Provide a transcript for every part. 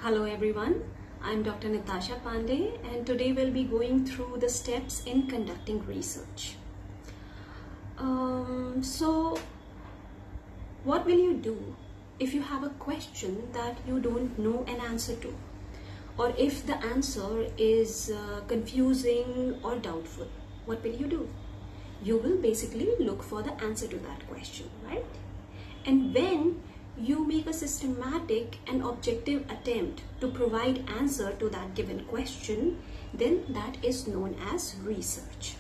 Hello everyone, I'm Dr. Nitasha Pandey and today we'll be going through the steps in conducting research. So what will you do if you have a question that you don't know an answer to, or if the answer is confusing or doubtful? What will you do? You will basically look for the answer to that question, right? And when you make a systematic and objective attempt to provide answer to that given question, then that is known as research.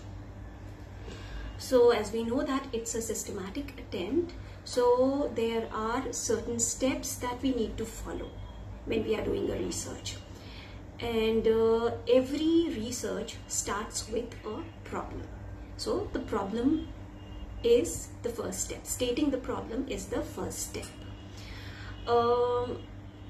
So as we know that it's a systematic attempt, so there are certain steps that we need to follow when we are doing a research. And every research starts with a problem. So the problem is the first step. Stating the problem is the first step.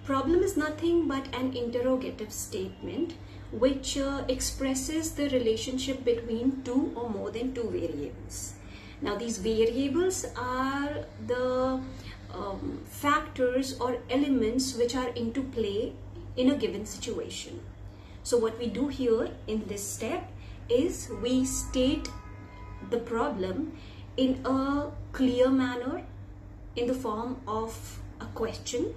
Problem is nothing but an interrogative statement which expresses the relationship between two or more than two variables. Now these variables are the factors or elements which are into play in a given situation. So what we do here in this step is we state the problem in a clear manner in the form of a question.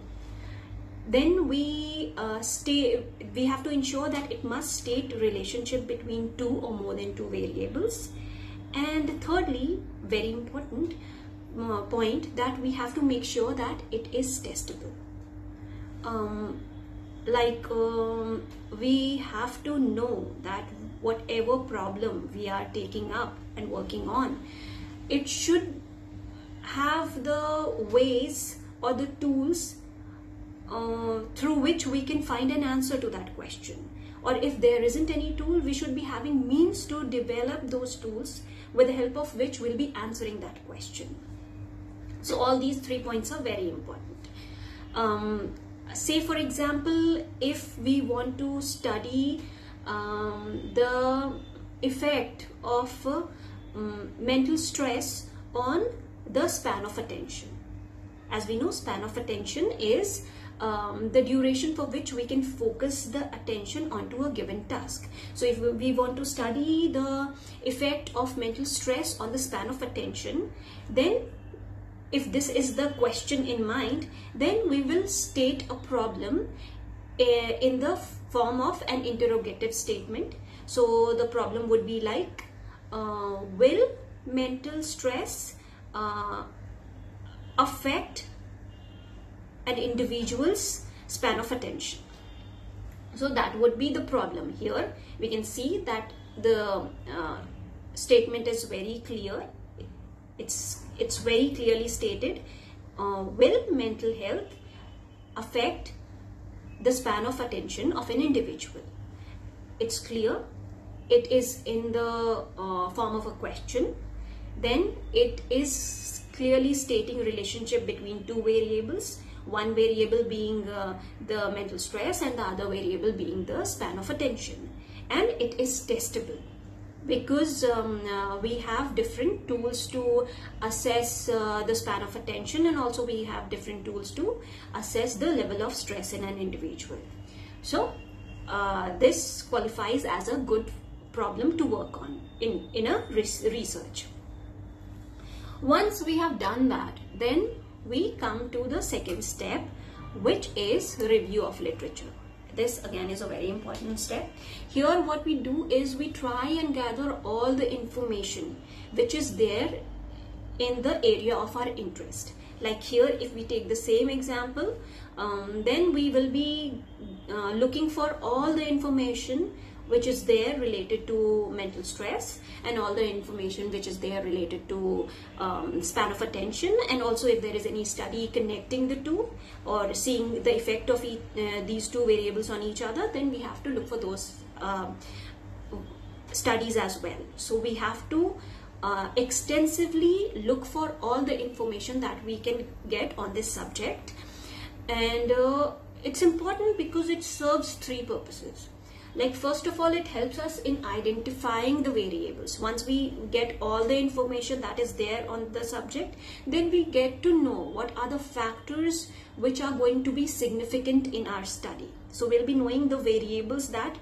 Then we have to ensure that it must state relationship between two or more than two variables. And thirdly, very important point, that we have to make sure that it is testable. We have to know that whatever problem we are taking up and working on, it should have the ways or the tools through which we can find an answer to that question. Or if there isn't any tool, we should be having means to develop those tools with the help of which we'll be answering that question. So all these 3 points are very important. Say for example, if we want to study the effect of mental stress on the span of attention. As we know, span of attention is the duration for which we can focus the attention onto a given task. So if we want to study the effect of mental stress on the span of attention, then if this is the question in mind, then we will state a problem in the form of an interrogative statement. So the problem would be like, will mental stress affect an individual's span of attention? So that would be the problem. Here we can see that the statement is very clear. It's very clearly stated. Will mental health affect the span of attention of an individual? It's clear. It is in the form of a question. Then it is clearly stating relationship between two variables, one variable being the mental stress and the other variable being the span of attention. And it is testable because we have different tools to assess the span of attention, and also we have different tools to assess the level of stress in an individual. So this qualifies as a good problem to work on in a research. Once we have done that, then we come to the second step, which is review of literature. This again is a very important step. Here what we do is we try and gather all the information which is there in the area of our interest. Like here, if we take the same example, then we will be looking for all the information which is there related to mental stress, and all the information which is there related to span of attention, and also if there is any study connecting the two or seeing the effect of these two variables on each other, then we have to look for those studies as well. So we have to extensively look for all the information that we can get on this subject. And it's important because it serves three purposes. Like first of all, it helps us in identifying the variables. Once we get all the information that is there on the subject, then we get to know what are the factors which are going to be significant in our study. So we'll be knowing the variables that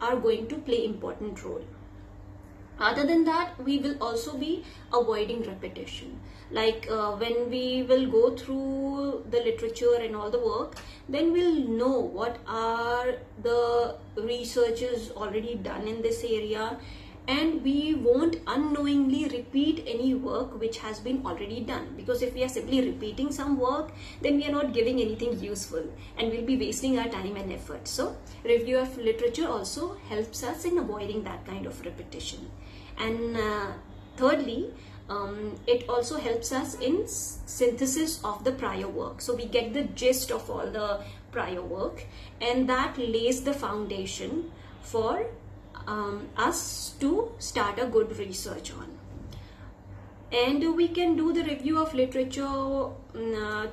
are going to play important role. Other than that, we will also be avoiding repetition. Like when we will go through the literature and all the work, then we'll know what are the researchers already done in this area, and we won't unknowingly repeat any work which has been already done. Because if we are simply repeating some work, then we are not giving anything useful and we'll be wasting our time and effort. So review of literature also helps us in avoiding that kind of repetition. And thirdly, it also helps us in synthesis of the prior work. So we get the gist of all the prior work, and that lays the foundation for us to start a good research on. And we can do the review of literature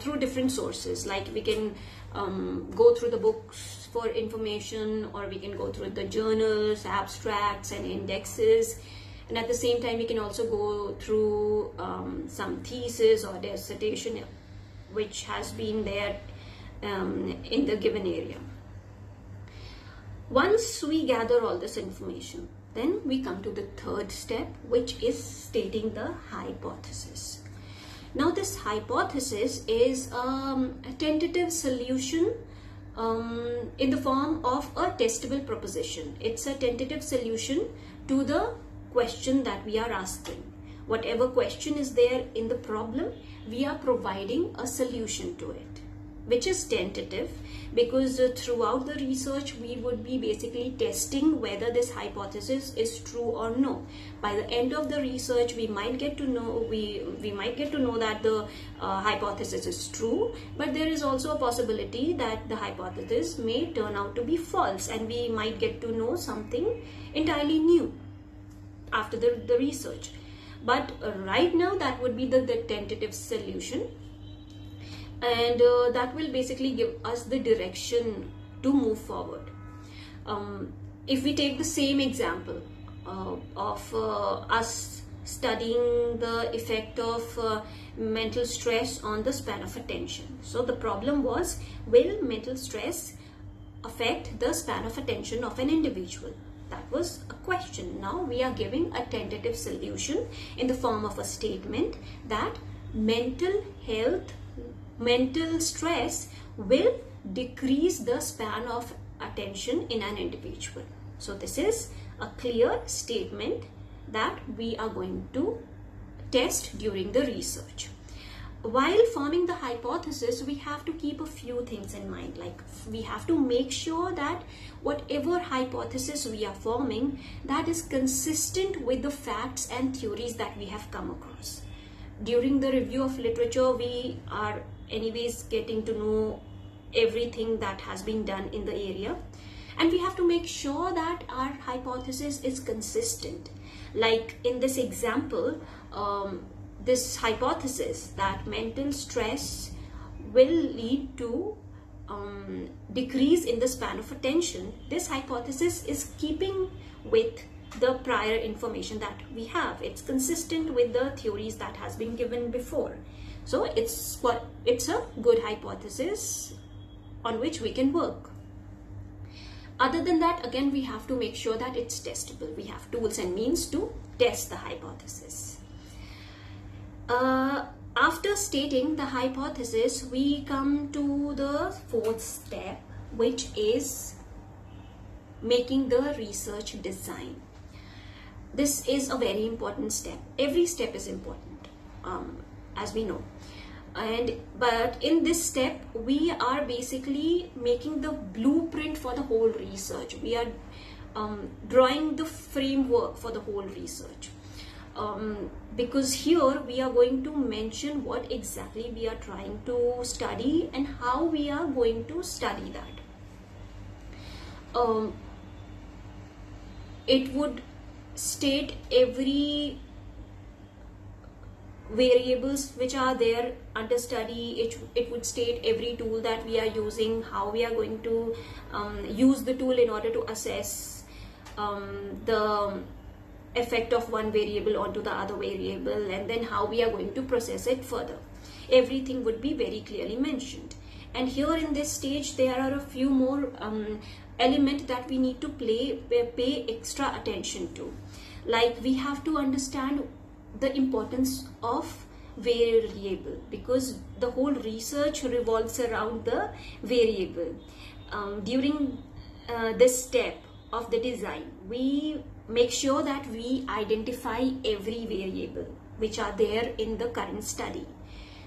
through different sources. Like we can go through the books for information, or we can go through the journals, abstracts and indexes. And at the same time, we can also go through some thesis or dissertation which has been there in the given area. Once we gather all this information, then we come to the third step, which is stating the hypothesis. Now this hypothesis is a tentative solution in the form of a testable proposition. It's a tentative solution to the question that we are asking. Whatever question is there in the problem, we are providing a solution to it, which is tentative, because throughout the research we would be basically testing whether this hypothesis is true or no. By the end of the research, we might get to know that the hypothesis is true, but there is also a possibility that the hypothesis may turn out to be false, and we might get to know something entirely new after the research. But right now, that would be the tentative solution, and that will basically give us the direction to move forward. If we take the same example of us studying the effect of mental stress on the span of attention. So the problem was, will mental stress affect the span of attention of an individual? That was a question. Now we are giving a tentative solution in the form of a statement that mental stress will decrease the span of attention in an individual. So this is a clear statement that we are going to test during the research. While forming the hypothesis, we have to keep a few things in mind. Like we have to make sure that whatever hypothesis we are forming, that is consistent with the facts and theories that we have come across. During the review of literature, we are anyways getting to know everything that has been done in the area, and we have to make sure that our hypothesis is consistent. Like in this example, this hypothesis that mental stress will lead to decrease in the span of attention, this hypothesis is keeping with the prior information that we have. It's consistent with the theories that has been given before. So it's a good hypothesis on which we can work. Other than that, again, we have to make sure that it's testable. We have tools and means to test the hypothesis. After stating the hypothesis, we come to the fourth step, which is making the research design. This is a very important step. Every step is important, as we know. But in this step, we are basically making the blueprint for the whole research. We are drawing the framework for the whole research. Because here we are going to mention what exactly we are trying to study and how we are going to study that. It would state every variables which are there under study. It would state every tool that we are using, how we are going to use the tool in order to assess the effect of one variable onto the other variable, and then how we are going to process it further. Everything would be very clearly mentioned. And here in this stage there are a few more elements that we need to pay extra attention to. Like, we have to understand the importance of variable, because the whole research revolves around the variable. During this step of the design, we make sure that we identify every variable which are there in the current study.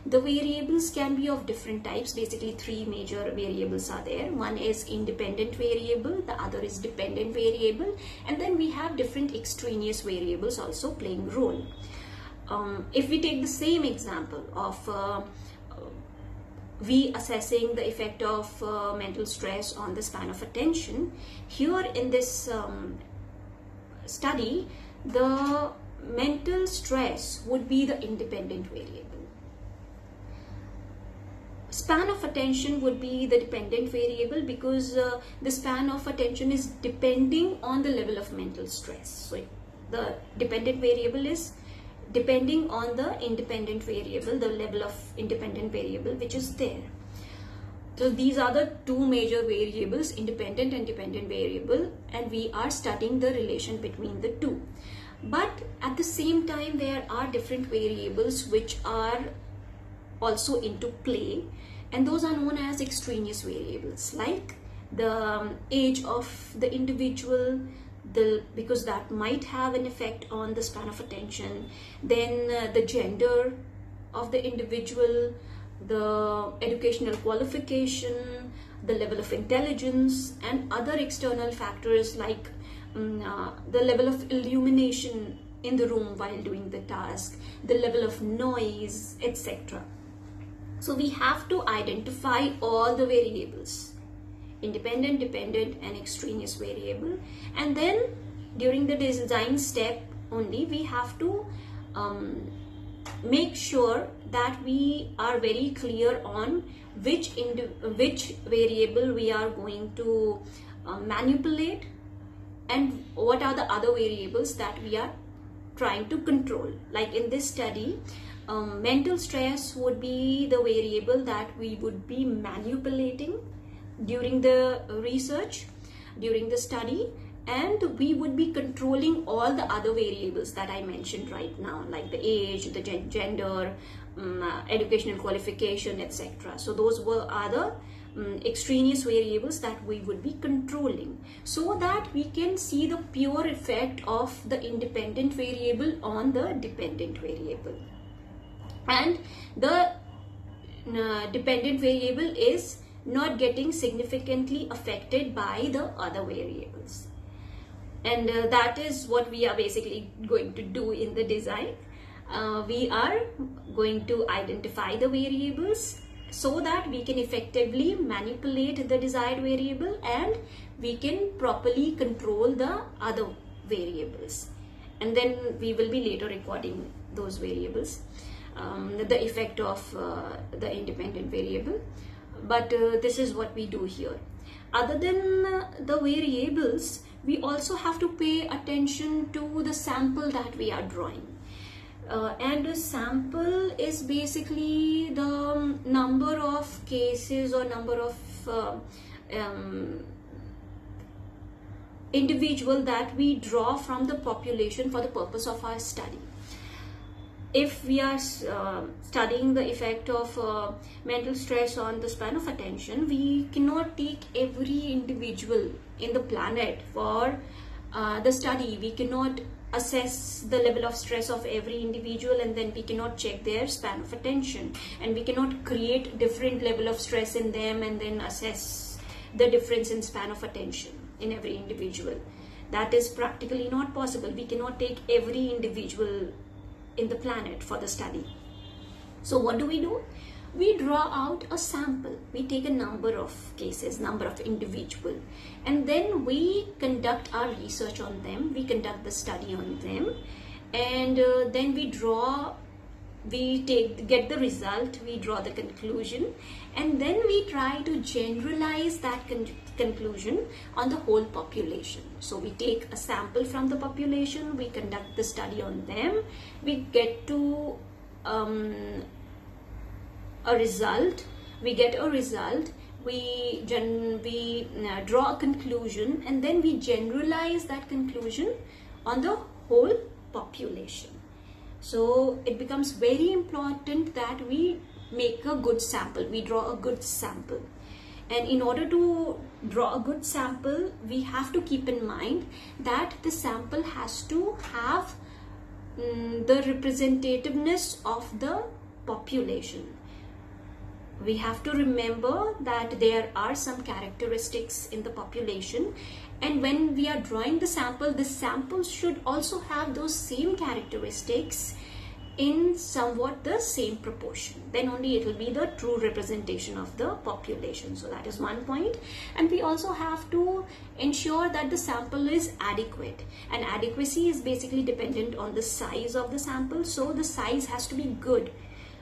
The variables can be of different types. Basically, three major variables are there. One is independent variable, the other is dependent variable, and then we have different extraneous variables also playing role. If we take the same example of we assessing the effect of mental stress on the span of attention, here in this study, the mental stress would be the independent variable. Span of attention would be the dependent variable, because the span of attention is depending on the level of mental stress. So the dependent variable is depending on the independent variable, the level of independent variable which is there. So these are the two major variables, independent and dependent variable, and we are studying the relation between the two. But at the same time, there are different variables which are also into play, and those are known as extraneous variables, like the age of the individual, because that might have an effect on the span of attention, then the gender of the individual, the educational qualification, the level of intelligence, and other external factors like the level of illumination in the room while doing the task, the level of noise, etc. So we have to identify all the variables, independent, dependent, and extraneous variable, and then during the design step only we have to make sure that we are very clear on which variable we are going to manipulate, and what are the other variables that we are trying to control. Like in this study, mental stress would be the variable that we would be manipulating during the research, during the study, and we would be controlling all the other variables that I mentioned right now, like the age, the gender, educational qualification, etc. So those are the extraneous variables that we would be controlling, so that we can see the pure effect of the independent variable on the dependent variable. And the dependent variable is not getting significantly affected by the other variables. And that is what we are basically going to do in the design. We are going to identify the variables so that we can effectively manipulate the desired variable, and we can properly control the other variables. And then we will be later recording those variables, the effect of the independent variable. But this is what we do here. Other than the variables, we also have to pay attention to the sample that we are drawing. And a sample is basically the number of cases or number of individual that we draw from the population for the purpose of our study. If we are studying the effect of mental stress on the span of attention, we cannot take every individual in the planet for the study. We cannot assess the level of stress of every individual, and then we cannot check their span of attention, and we cannot create different level of stress in them and then assess the difference in span of attention in every individual. That is practically not possible. We cannot take every individual in the planet for the study. So what do? We draw out a sample. We take a number of cases, number of individuals, and then we conduct our research on them. We conduct the study on them, and then we draw we get the result, we draw the conclusion, and then we try to generalize that conclusion on the whole population. So we take a sample from the population, we conduct the study on them, we get to a result, we draw a conclusion, and then we generalize that conclusion on the whole population. So it becomes very important that we make a good sample, we draw a good sample. And in order to draw a good sample, we have to keep in mind that the sample has to have the representativeness of the population. We have to remember that there are some characteristics in the population, and when we are drawing the sample should also have those same characteristics in somewhat the same proportion. Then only it will be the true representation of the population. So that is one point. And we also have to ensure that the sample is adequate, and adequacy is basically dependent on the size of the sample. So the size has to be good.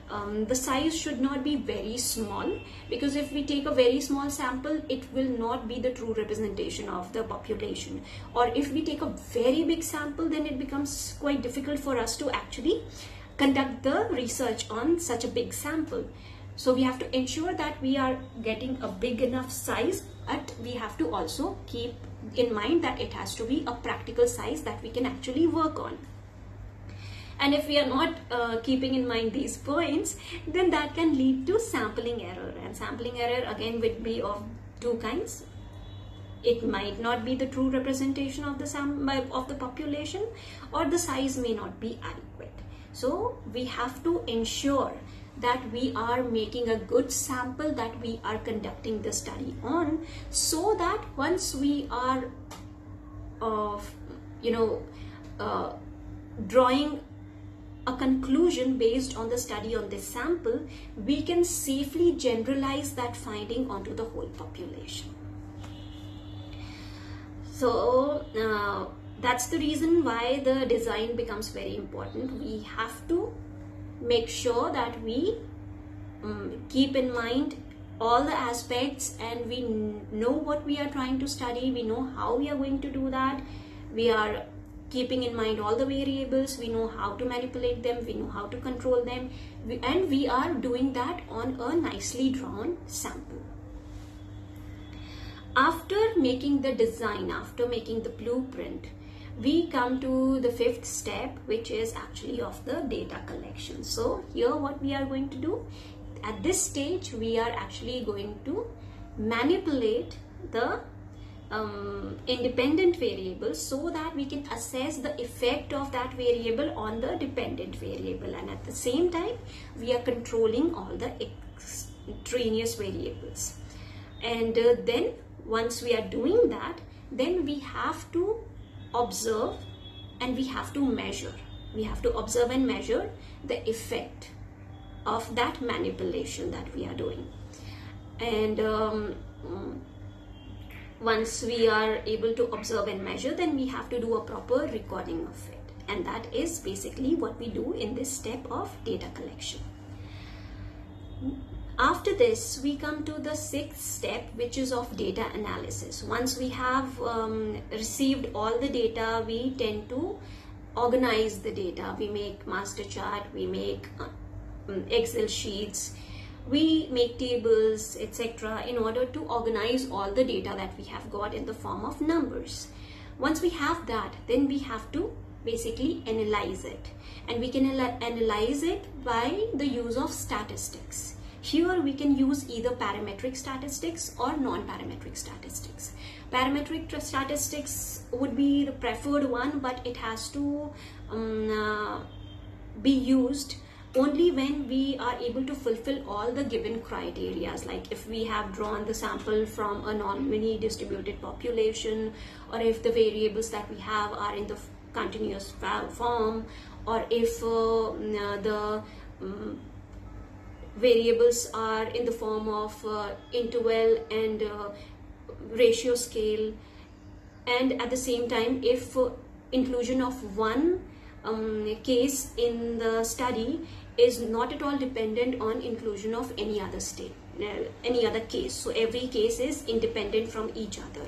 The size should not be very small, because if we take a very small sample, it will not be the true representation of the population. Or if we take a very big sample, then it becomes quite difficult for us to actually conduct the research on such a big sample. So we have to ensure that we are getting a big enough size, but we have to also keep in mind that it has to be a practical size that we can actually work on. And if we are not keeping in mind these points, then that can lead to sampling error. And sampling error again would be of two kinds. It might not be the true representation of the population, or the size may not be adequate. So we have to ensure that we are making a good sample that we are conducting the study on, so that once we are drawing a conclusion based on the study on this sample, we can safely generalize that finding onto the whole population. So that's the reason why the design becomes very important. We have to make sure that we keep in mind all the aspects, and we know what we are trying to study, we know how we are going to do that, we are keeping in mind all the variables, we know how to manipulate them, we know how to control them, and we are doing that on a nicely drawn sample. After making the design, after making the blueprint, we come to the fifth step, which is actually of the data collection. So here what we are going to do, at this stage we are actually going to manipulate the independent variables, so that we can assess the effect of that variable on the dependent variable, and at the same time we are controlling all the extraneous variables. And then once we are doing that, then we have to observe and we have to measure. We have to observe and measure the effect of that manipulation that we are doing. And once we are able to observe and measure, then we have to do a proper recording of it. And that is basically what we do in this step of data collection. After this, we come to the sixth step, which is of data analysis. Once we have received all the data, we tend to organize the data. We make master chart, we make Excel sheets, we make tables, etc. in order to organize all the data that we have got in the form of numbers. Once we have that, then we have to basically analyze it. And we can analyze it by the use of statistics. Here we can use either parametric statistics or non-parametric statistics. Parametric statistics would be the preferred one, but it has to be used only when we are able to fulfill all the given criteria. Like if we have drawn the sample from a non-mini distributed population, or if the variables that we have are in the continuous form, or if the variables are in the form of interval and ratio scale, and at the same time if inclusion of one case in the study is not at all dependent on inclusion of any other any other case. So every case is independent from each other.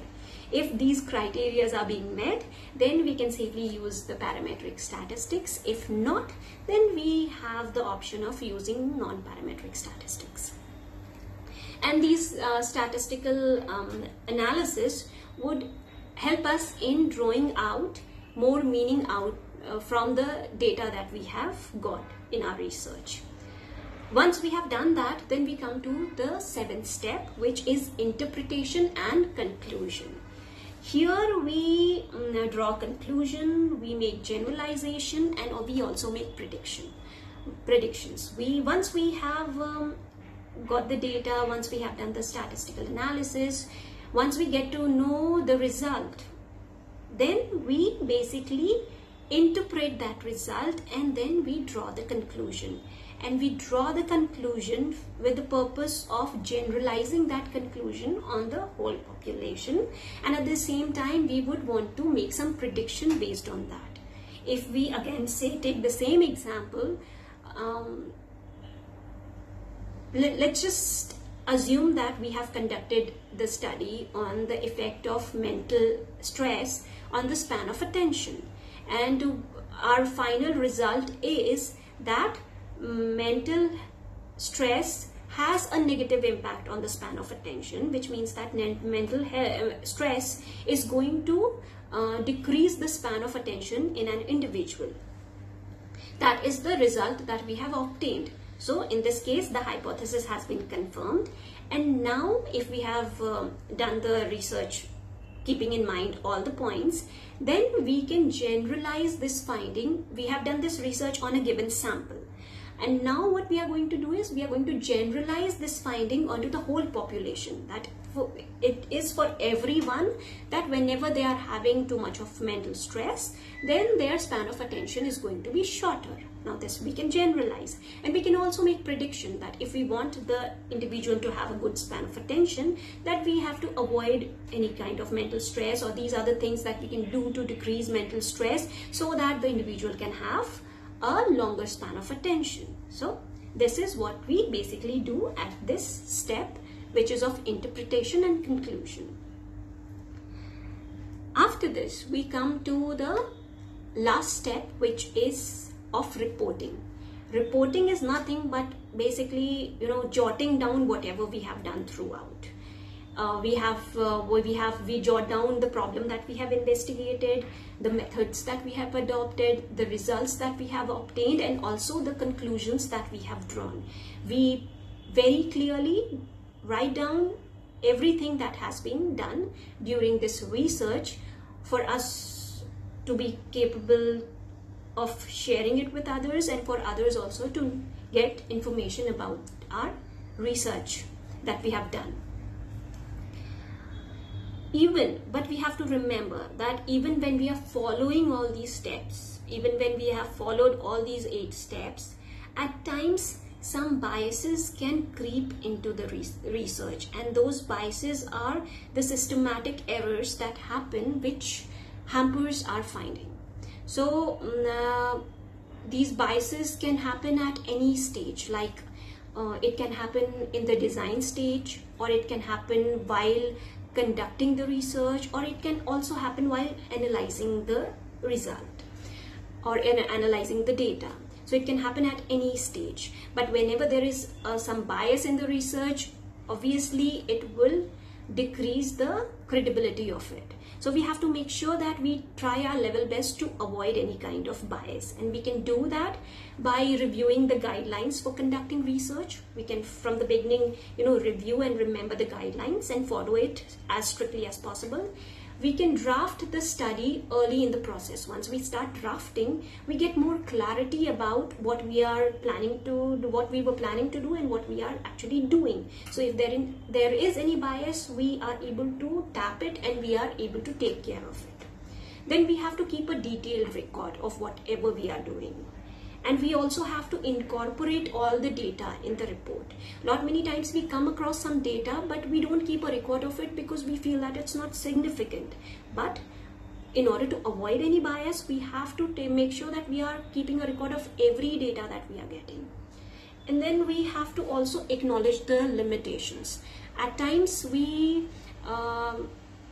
If these criteria are being met, then we can safely use the parametric statistics. If not, then we have the option of using non-parametric statistics. And these statistical analysis would help us in drawing out more meaning out from the data that we have got in our research. Once we have done that, then we come to the seventh step, which is interpretation and conclusion. Here we draw conclusion, we make generalization, and we also make predictions. Once we have got the data, once we have done the statistical analysis, once we get to know the result, then we basically interpret that result, and then we draw the conclusion. And we draw the conclusion with the purpose of generalizing that conclusion on the whole population, and at the same time we would want to make some prediction based on that. If we again take the same example, let's just assume that we have conducted the study on the effect of mental stress on the span of attention, and our final result is that mental stress has a negative impact on the span of attention, which means that mental stress is going to decrease the span of attention in an individual. That is the result that we have obtained. So in this case, the hypothesis has been confirmed. And now if we have done the research keeping in mind all the points, then we can generalize this finding. We have done this research on a given sample. And now what we are going to do is we are going to generalize this finding onto the whole population. That it is for everyone, that whenever they are having too much of mental stress, then their span of attention is going to be shorter. Now this we can generalize, and we can also make prediction that if we want the individual to have a good span of attention, that we have to avoid any kind of mental stress, or these are the things that we can do to decrease mental stress so that the individual can have a longer span of attention. So this is what we basically do at this step, which is of interpretation and conclusion. After this, we come to the last step, which is of reporting. Reporting is nothing but basically, jotting down whatever we have done throughout. We jot down the problem that we have investigated, the methods that we have adopted, the results that we have obtained, and also the conclusions that we have drawn. We very clearly write down everything that has been done during this research for us to be capable of sharing it with others, and for others also to get information about our research that we have done. But we have to remember that even when we are following all these steps, even when we have followed all these 8 steps, at times some biases can creep into the research, and those biases are the systematic errors that happen which hampers our finding. So these biases can happen at any stage, like it can happen in the design stage, or it can happen while conducting the research, or it can also happen while analyzing the result or analyzing the data. So it can happen at any stage, but whenever there is some bias in the research, obviously it will decrease the credibility of it. So we have to make sure that we try our level best to avoid any kind of bias, and we can do that by reviewing the guidelines for conducting research. We can from the beginning review and remember the guidelines and follow it as strictly as possible. We can draft the study early in the process. Once we start drafting, we get more clarity about what we are planning to do, what we were planning to do, and what we are actually doing. So if there is any bias, we are able to tap it and we are able to take care of it. Then we have to keep a detailed record of whatever we are doing. And we also have to incorporate all the data in the report. Not many times we come across some data, but we don't keep a record of it because we feel that it's not significant. But in order to avoid any bias, we have to make sure that we are keeping a record of every data that we are getting. And then we have to also acknowledge the limitations. At times we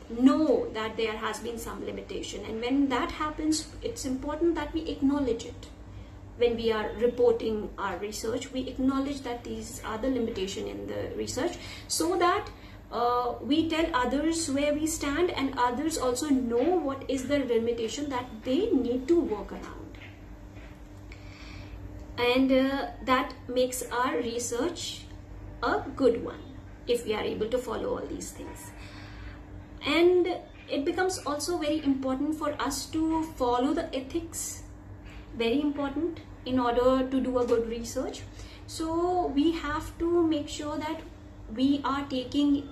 know that there has been some limitation, and when that happens, it's important that we acknowledge it. When we are reporting our research, we acknowledge that these are the limitation in the research, so that we tell others where we stand, and others also know what is the limitation that they need to work around. And that makes our research a good one if we are able to follow all these things. And it becomes also very important for us to follow the ethics, very important in order to do a good research. So we have to make sure that we are taking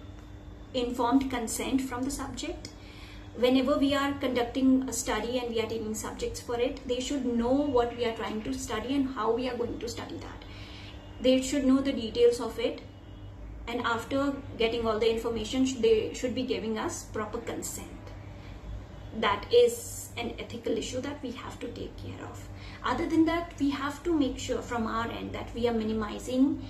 informed consent from the subject. Whenever we are conducting a study and we are taking subjects for it, they should know what we are trying to study and how we are going to study that. They should know the details of it, and after getting all the information, they should be giving us proper consent. That is an ethical issue that we have to take care of. Other than that, we have to make sure from our end that we are minimizing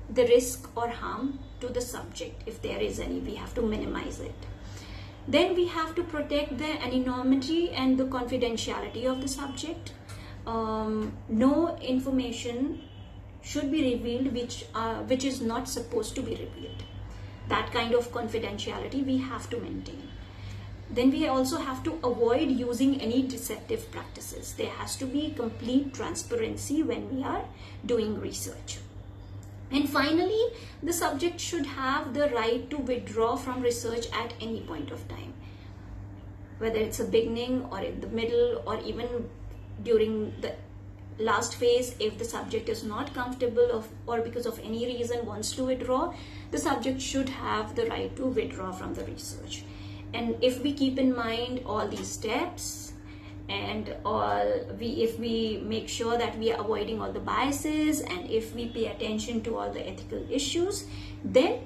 the risk or harm to the subject. If there is any, we have to minimize it. Then we have to protect the anonymity and the confidentiality of the subject. No information should be revealed which is not supposed to be revealed. That kind of confidentiality we have to maintain. Then we also have to avoid using any deceptive practices. There has to be complete transparency when we are doing research. And finally, the subject should have the right to withdraw from research at any point of time, whether it's a beginning or in the middle or even during the last phase. If the subject is not comfortable or because of any reason wants to withdraw, the subject should have the right to withdraw from the research. And if we keep in mind all these steps, and if we make sure that we are avoiding all the biases, and if we pay attention to all the ethical issues, then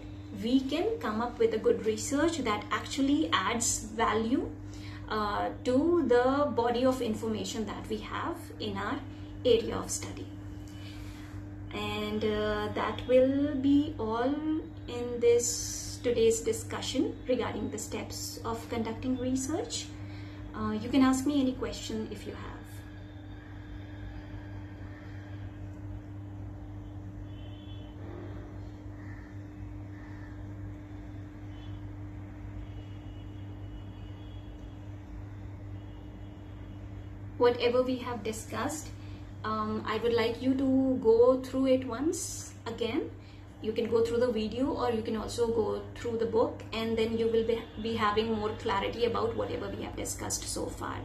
we can come up with a good research that actually adds value to the body of information that we have in our area of study. And that will be all in today's discussion regarding the steps of conducting research. You can ask me any question if you have. Whatever we have discussed, I would like you to go through it once again. You can go through the video, or you can also go through the book, and then you will be having more clarity about whatever we have discussed so far.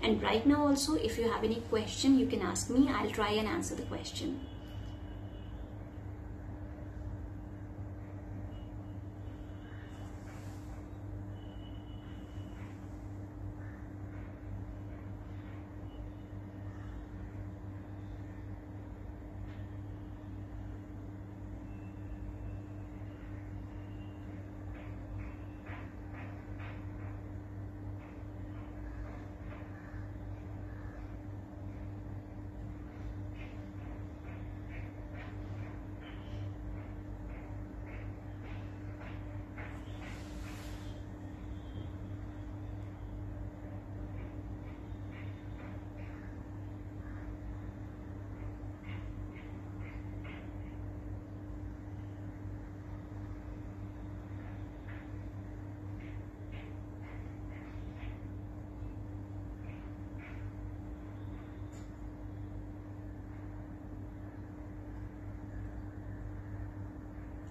And right now also, if you have any question, you can ask me. I'll try and answer the question.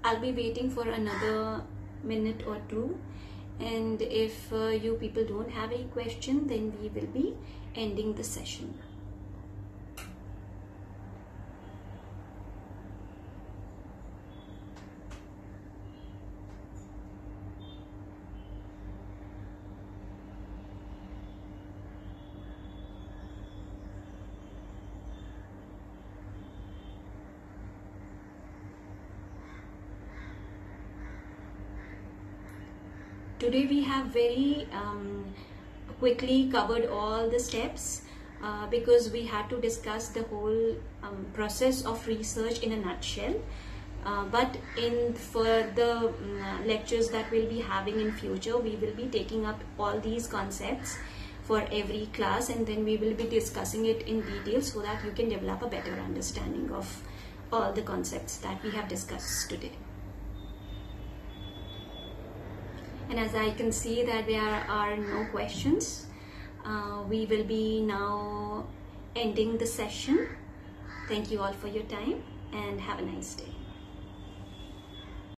I'll be waiting for another minute or two, and if you people don't have any question, then we will be ending the session. Today we have very quickly covered all the steps. because we had to discuss the whole process of research in a nutshell. But in further lectures that we'll be having in future, we will be taking up all these concepts for every class, and then we will be discussing it in detail so that you can develop a better understanding of all the concepts that we have discussed today. And as I can see that there are no questions, we will be now ending the session. Thank you all for your time and have a nice day.